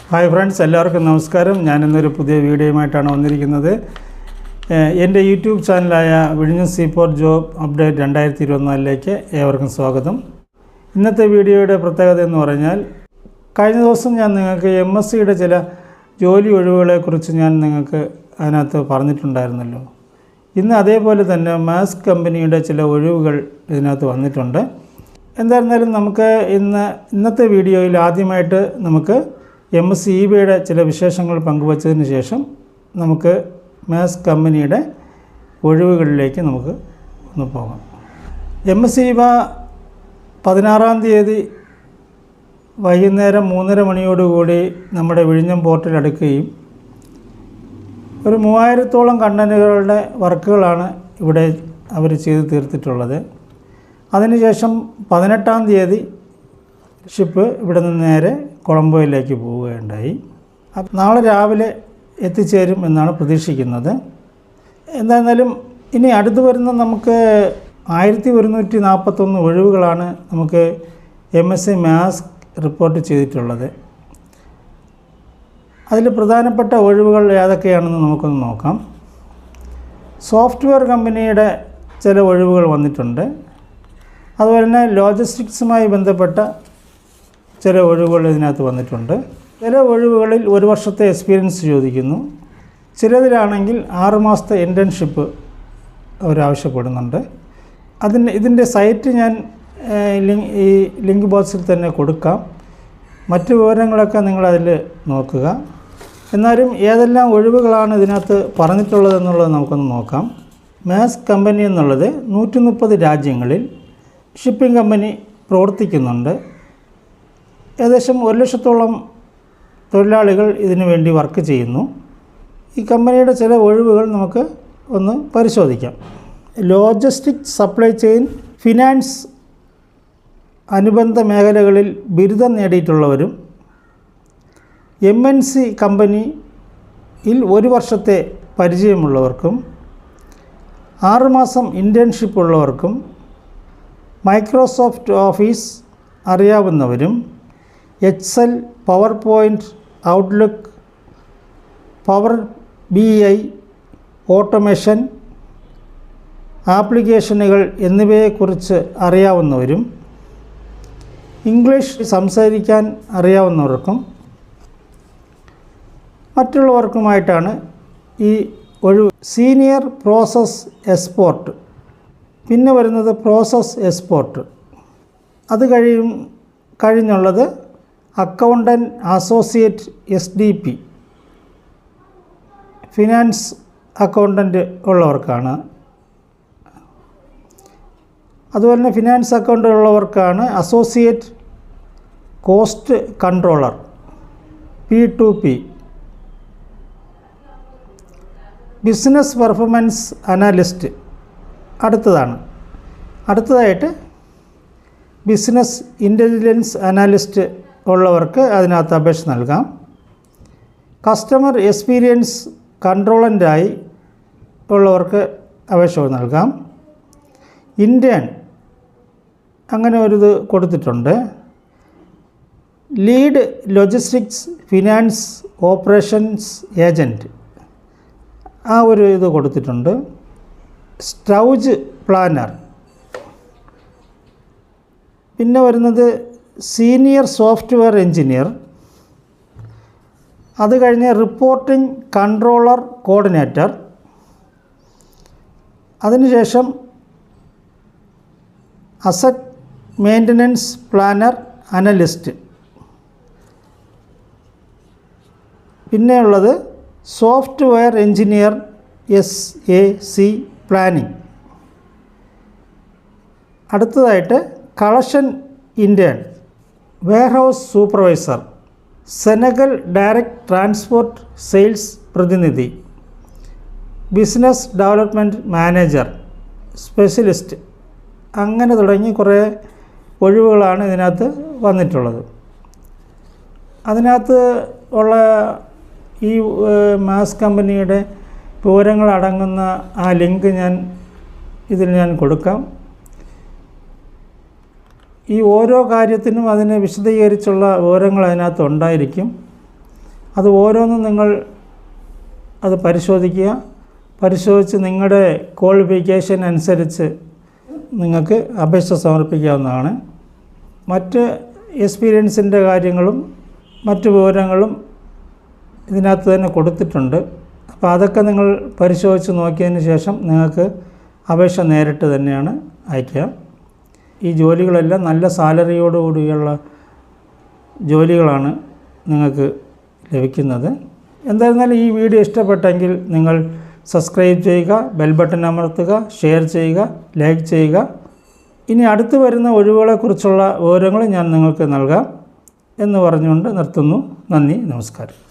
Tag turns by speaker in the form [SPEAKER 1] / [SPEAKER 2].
[SPEAKER 1] Hi friends, എല്ലാവർക്കും നമസ്കാരം. ഞാനിന്നൊരു പുതിയ വീഡിയോയുമായിട്ടാണ് വന്നിരിക്കുന്നത്. എൻ്റെ യൂട്യൂബ് ചാനലായ വിഴിഞ്ഞം സീപോർട്ട് ജോബ് അപ്ഡേറ്റ് 2024ലേക്ക് ഏവർക്കും സ്വാഗതം. ഇന്നത്തെ വീഡിയോയുടെ പ്രത്യേകത എന്ന് പറഞ്ഞാൽ, കഴിഞ്ഞ ദിവസം ഞാൻ നിങ്ങൾക്ക് MSCയുടെ ചില ജോലി ഒഴിവുകളെക്കുറിച്ച് ഞാൻ നിങ്ങൾക്ക് അതിനകത്ത് പറഞ്ഞിട്ടുണ്ടായിരുന്നല്ലോ. ഇന്ന് അതേപോലെ തന്നെ മാസ് കമ്പനിയുടെ ചില ഒഴിവുകൾ ഇതിനകത്ത് വന്നിട്ടുണ്ട്. എന്തായിരുന്നാലും നമുക്ക് ഇന്നത്തെ വീഡിയോയിൽ ആദ്യമായിട്ട് നമുക്ക് MSC EBയുടെ ചില വിശേഷങ്ങൾ പങ്കുവച്ചതിന് ശേഷം നമുക്ക് മാസ് കമ്പനിയുടെ ഒഴിവുകളിലേക്ക് നമുക്ക് ഒന്ന് പോകാം. MSC EB 16-ാം തീയതി വൈകുന്നേരം 3:30 മണിയോടുകൂടി നമ്മുടെ വിഴിഞ്ഞം പോർട്ടിൽ അടുക്കുകയും ഒരു 3000-ത്തോളം കണ്ടൻറ്റുകളുടെ വർക്കുകളാണ് ഇവിടെ അവർ ചെയ്ത് തീർത്തിട്ടുള്ളത്. അതിനുശേഷം 18-ാം തീയതി ഷിപ്പ് ഇവിടെ നിന്ന് നേരെ കൊളംബോയിലേക്ക് പോവുകയുണ്ടായി. നാളെ രാവിലെ എത്തിച്ചേരും എന്നാണ് പ്രതീക്ഷിക്കുന്നത്. എന്തായിരുന്നാലും ഇനി അടുത്ത് വരുന്ന നമുക്ക് 1141 ഒഴിവുകളാണ് നമുക്ക് MSC മാസ് റിപ്പോർട്ട് ചെയ്തിട്ടുള്ളത്. അതിൽ പ്രധാനപ്പെട്ട ഒഴിവുകൾ ഏതൊക്കെയാണെന്ന് നമുക്കൊന്ന് നോക്കാം. സോഫ്റ്റ്വെയർ കമ്പനിയുടെ ചില ഒഴിവുകൾ വന്നിട്ടുണ്ട്. അതുപോലെ തന്നെ ലോജിസ്റ്റിക്സുമായി ബന്ധപ്പെട്ട ചില ഒഴിവുകൾ ഇതിനകത്ത് വന്നിട്ടുണ്ട്. ചില ഒഴിവുകളിൽ 1 വർഷത്തെ എക്സ്പീരിയൻസ് ചോദിക്കുന്നു. ചിലതിലാണെങ്കിൽ 6 മാസത്തെ ഇൻറ്റേൺഷിപ്പ് അവരാവശ്യപ്പെടുന്നുണ്ട്. ഇതിൻ്റെ സൈറ്റ് ഞാൻ ഈ ലിങ്ക് ബോക്സിൽ തന്നെ കൊടുക്കാം. മറ്റ് വിവരങ്ങളൊക്കെ നിങ്ങളതിൽ നോക്കുക. എന്നാലും ഏതെല്ലാം ഒഴിവുകളാണ് ഇതിനകത്ത് പറഞ്ഞിട്ടുള്ളതെന്നുള്ളത് നമുക്കൊന്ന് നോക്കാം. മാസ് കമ്പനി എന്നുള്ളത് 130 രാജ്യങ്ങളിൽ ഷിപ്പിംഗ് കമ്പനി പ്രവർത്തിക്കുന്നുണ്ട്. ഏകദേശം 1,00,000-ത്തോളം തൊഴിലാളികൾ ഇതിനു വേണ്ടി വർക്ക് ചെയ്യുന്നു. ഈ കമ്പനിയുടെ ചില ഒഴിവുകൾ നമുക്ക് ഒന്ന് പരിശോധിക്കാം. ലോജിസ്റ്റിക്സ്, സപ്ലൈ ചെയിൻ, ഫിനാൻസ് അനുബന്ധ മേഖലകളിൽ ബിരുദം നേടിയിട്ടുള്ളവരും MNC കമ്പനിയിൽ 1 വർഷത്തെ പരിചയമുള്ളവർക്കും 6 മാസം ഇൻറ്റേൺഷിപ്പ് ഉള്ളവർക്കും മൈക്രോസോഫ്റ്റ് ഓഫീസ് അറിയാവുന്നവരും Excel, power point, outlook, power BI, automation ആപ്ലിക്കേഷനുകൾ എന്നിവയെക്കുറിച്ച് അറിയാവുന്നവരും ഇംഗ്ലീഷ് സംസാരിക്കാൻ അറിയാവുന്നവർക്കും മറ്റുള്ളവർക്കുമായിട്ടാണ് ഈ ഒഴിവ്. സീനിയർ പ്രോസസ് എക്സ്പോർട്ട്, പിന്നെ വരുന്നത് പ്രോസസ് എക്സ്പോർട്ട്. അത് കഴിഞ്ഞുള്ളത് accountant associate SDP, finance accountant ഉള്ളവർക്കാണ്. അതുപോലെ തന്നെ ഫിനാൻസ് അക്കൗണ്ട് ഉള്ളവർക്കാണ് associate cost controller P2P. Business performance analyst അടുത്തതായിട്ട് ബിസിനസ് ഇൻ്റലിജൻസ് അനലിസ്റ്റ് ഉള്ളവർക്ക് അതിനകത്ത് അപേക്ഷ നൽകാം. കസ്റ്റമർ എക്സ്പീരിയൻസ് കൺട്രോളൻ്റായി ഉള്ളവർക്ക് അപേക്ഷ നൽകാം. ഇൻറ്റേൺ അങ്ങനെ ഇത് കൊടുത്തിട്ടുണ്ട്. Lead logistics finance operations agent ഇത് കൊടുത്തിട്ടുണ്ട്. സ്റ്റൗജ് പ്ലാനർ, പിന്നെ വരുന്നത് സീനിയർ സോഫ്റ്റ്വെയർ എഞ്ചിനീയർ. അത് കഴിഞ്ഞ് റിപ്പോർട്ടിംഗ് കൺട്രോളർ കോർഡിനേറ്റർ. അതിനുശേഷം അസറ്റ് മെയിൻ്റനൻസ് പ്ലാനർ അനലിസ്റ്റ്. പിന്നെയുള്ളത് സോഫ്റ്റ്വെയർ എഞ്ചിനീയർ SAC പ്ലാനിംഗ്. അടുത്തതായിട്ട് collection intern, warehouse supervisor, Senegal direct transport sales പ്രതിനിധി, ബിസിനസ് ഡെവലപ്മെൻറ്റ് മാനേജർ, സ്പെഷ്യലിസ്റ്റ്. അങ്ങനെ തുടങ്ങി കുറേ ഒഴിവുകളാണ് ഇതിനകത്ത് വന്നിട്ടുള്ളത്. അതിനകത്ത് ഉള്ള ഈ മാസ് കമ്പനിയുടെ വിവരങ്ങളടങ്ങുന്ന ആ ലിങ്ക് ഇതിൽ ഞാൻ കൊടുക്കാം. ഈ ഓരോ കാര്യത്തിനും അതിനെ വിശദീകരിച്ചുള്ള വിവരങ്ങൾ അതിനകത്ത് ഉണ്ടായിരിക്കും. അത് ഓരോന്നും നിങ്ങൾ അത് പരിശോധിക്കുക. പരിശോധിച്ച് നിങ്ങളുടെ ക്വാളിഫിക്കേഷൻ അനുസരിച്ച് നിങ്ങൾക്ക് അപേക്ഷ സമർപ്പിക്കാവുന്നതാണ്. മറ്റ് എക്സ്പീരിയൻസിൻ്റെ കാര്യങ്ങളും മറ്റു വിവരങ്ങളും ഇതിനകത്ത് തന്നെ കൊടുത്തിട്ടുണ്ട്. അപ്പോൾ അതൊക്കെ നിങ്ങൾ പരിശോധിച്ച് നോക്കിയതിന് ശേഷം നിങ്ങൾക്ക് അപേക്ഷ നേരിട്ട് തന്നെയാണ് അയക്കുക. ഈ ജോലികളെല്ലാം നല്ല സാലറിയോടുകൂടിയുള്ള ജോലികളാണ് നിങ്ങൾക്ക് ലഭിക്കുന്നത്. എന്തായിരുന്നാലും ഈ വീഡിയോ ഇഷ്ടപ്പെട്ടെങ്കിൽ നിങ്ങൾ സബ്സ്ക്രൈബ് ചെയ്യുക, ബെൽ ബട്ടൺ അമർത്തുക, ഷെയർ ചെയ്യുക, ലൈക്ക് ചെയ്യുക. ഇനി അടുത്ത് വരുന്ന ഒഴിവുകളെക്കുറിച്ചുള്ള വിവരങ്ങൾ ഞാൻ നിങ്ങൾക്ക് നൽകാം എന്ന് പറഞ്ഞുകൊണ്ട് നിർത്തുന്നു. നന്ദി, നമസ്കാരം.